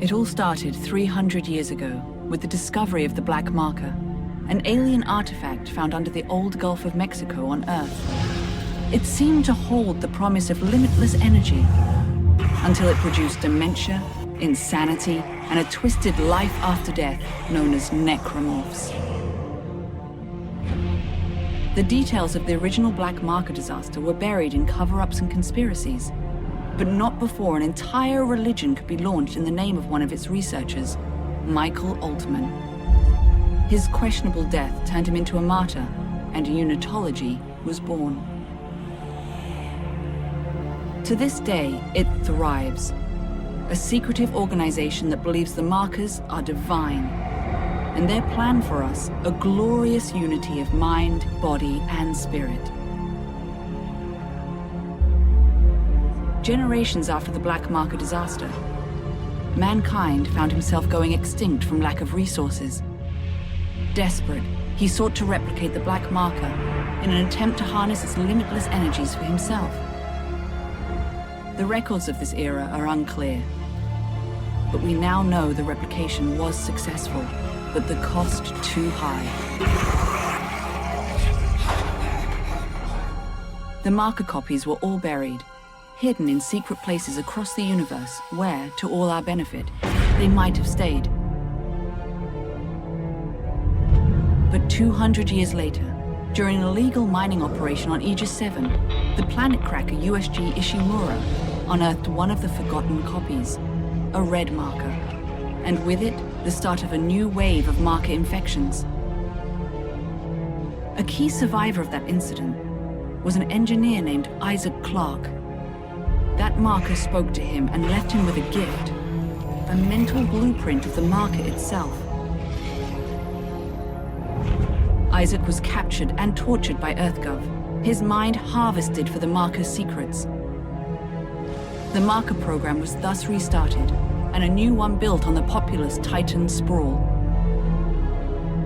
It all started 300 years ago with the discovery of the Black Marker, an alien artifact found under the old Gulf of Mexico on Earth. It seemed to hold the promise of limitless energy until it produced dementia, insanity, and a twisted life after death known as necromorphs. The details of the original Black Marker disaster were buried in cover-ups and conspiracies, but not before an entire religion could be launched in the name of one of its researchers, Michael Altman. His questionable death turned him into a martyr, and unitology was born. To this day, it thrives, a secretive organization that believes the markers are divine, and their plan for us, a glorious unity of mind, body, and spirit. Generations after the Black Marker disaster, mankind found himself going extinct from lack of resources. Desperate, he sought to replicate the Black Marker in an attempt to harness its limitless energies for himself. The records of this era are unclear, but we now know the replication was successful, but the cost too high. The marker copies were all buried, hidden in secret places across the universe where, to all our benefit, they might have stayed. But 200 years later, during an illegal mining operation on Aegis 7, the planet cracker USG Ishimura unearthed one of the forgotten copies, a red marker, and with it, the start of a new wave of marker infections. A key survivor of that incident was an engineer named Isaac Clarke. That marker spoke to him and left him with a gift, a mental blueprint of the marker itself. Isaac was captured and tortured by EarthGov, his mind harvested for the marker's secrets. The marker program was thus restarted, and a new one built on the populous Titan sprawl.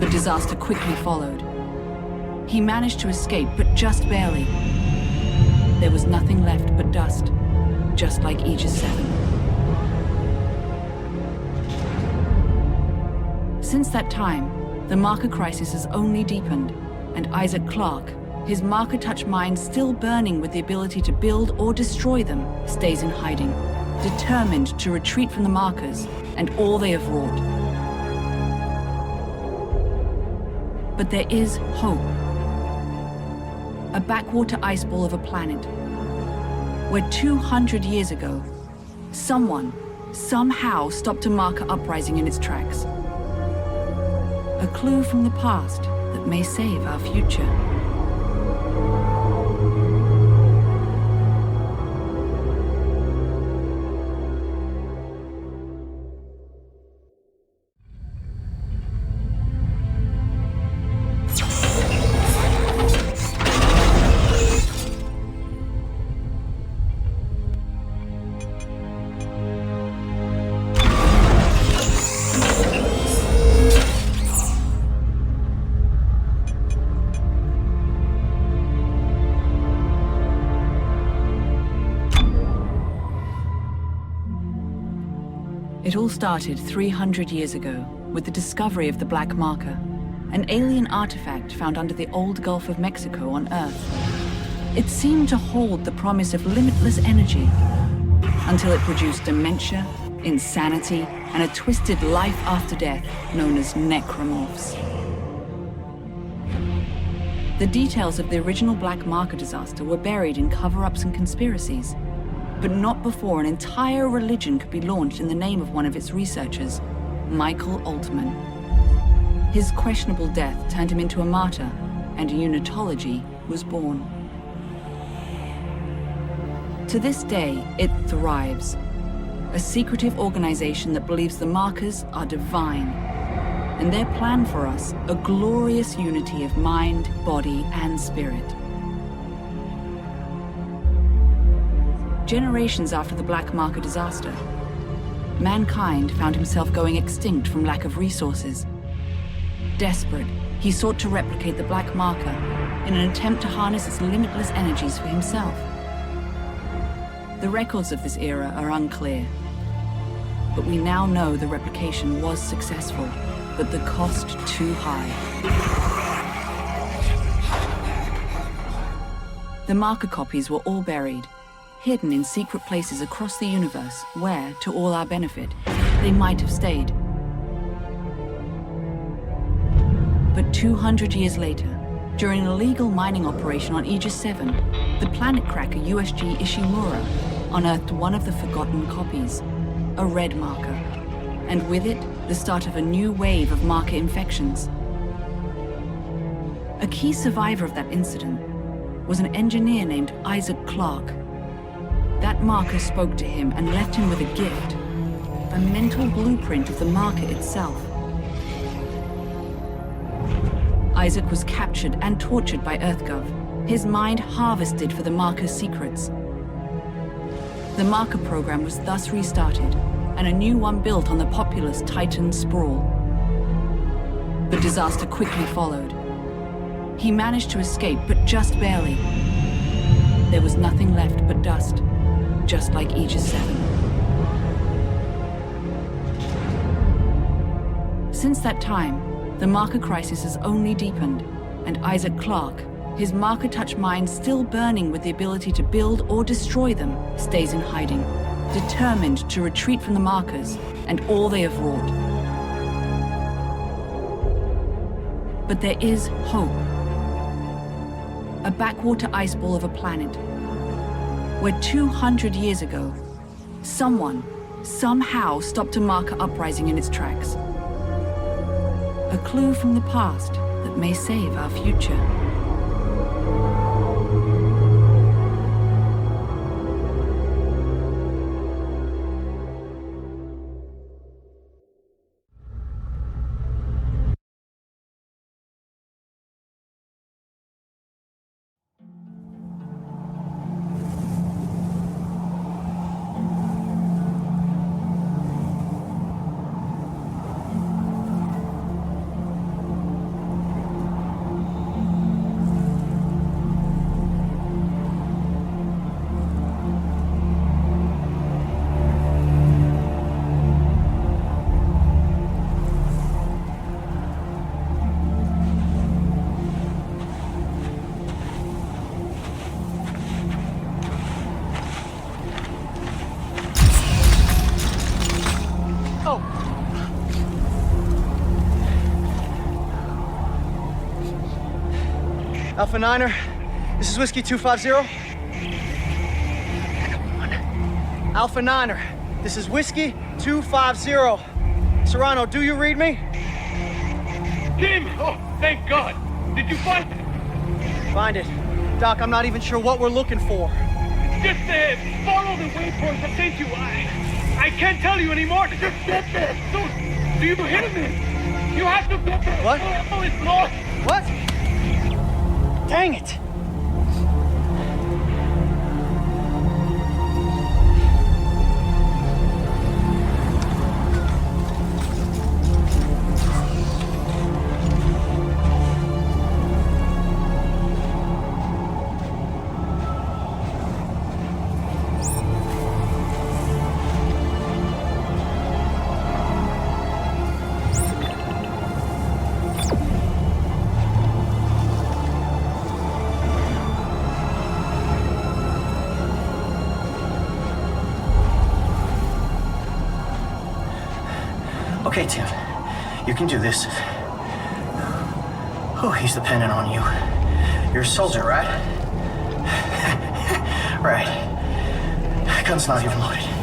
The disaster quickly followed. He managed to escape, but just barely. There was nothing left but dust, just like Aegis 7. Since that time, the marker crisis has only deepened, and Isaac Clarke, his marker touch mind still burning with the ability to build or destroy them, stays in hiding, determined to retreat from the markers and all they have wrought. But there is hope. A backwater ice ball of a planet, where 200 years ago, someone, somehow stopped a marker uprising in its tracks. A clue from the past that may save our future. It all started 300 years ago with the discovery of the Black Marker, an alien artifact found under the old Gulf of Mexico on Earth. It seemed to hold the promise of limitless energy until it produced dementia, insanity, and a twisted life after death known as necromorphs. The details of the original Black Marker disaster were buried in cover-ups and conspiracies, but not before an entire religion could be launched in the name of one of its researchers, Michael Altman. His questionable death turned him into a martyr, and unitology was born. To this day, it thrives, a secretive organization that believes the markers are divine, and their plan for us, a glorious unity of mind, body, and spirit. Generations after the Black Marker disaster, mankind found himself going extinct from lack of resources. Desperate, he sought to replicate the Black Marker in an attempt to harness its limitless energies for himself. The records of this era are unclear, but we now know the replication was successful, but the cost too high. The marker copies were all buried, hidden in secret places across the universe where, to all our benefit, they might have stayed. But 200 years later, during an illegal mining operation on Aegis 7, the planet cracker USG Ishimura unearthed one of the forgotten copies, a red marker, and with it, the start of a new wave of marker infections. A key survivor of that incident was an engineer named Isaac Clarke. That marker spoke to him and left him with a gift, a mental blueprint of the marker itself. Isaac was captured and tortured by EarthGov, his mind harvested for the marker's secrets. The marker program was thus restarted, and a new one built on the populous Titan sprawl. But disaster quickly followed. He managed to escape, but just barely. There was nothing left but dust, just like Aegis 7. Since that time, the marker crisis has only deepened, and Isaac Clarke, his marker touch mind still burning with the ability to build or destroy them, stays in hiding, determined to retreat from the markers and all they have wrought. But there is hope. A backwater ice ball of a planet, where 200 years ago, someone, somehow stopped a marker uprising in its tracks. A clue from the past that may save our future. Alpha Niner, this is Whiskey 250. Come on. Alpha Niner, this is Whiskey 250. Serrano, do you read me? Tim! Oh, thank God! Did you find it? Find it. Doc, I'm not even sure what we're looking for. Just follow the waypoint I sent you. I can't tell you anymore. Just get there. Do you hear me? You have to get there. What? Oh, it's lost. What? Dang it! Okay, Tim. You can do this. Oh, he's dependent on you. You're a soldier, right? Right. Gun's not even loaded.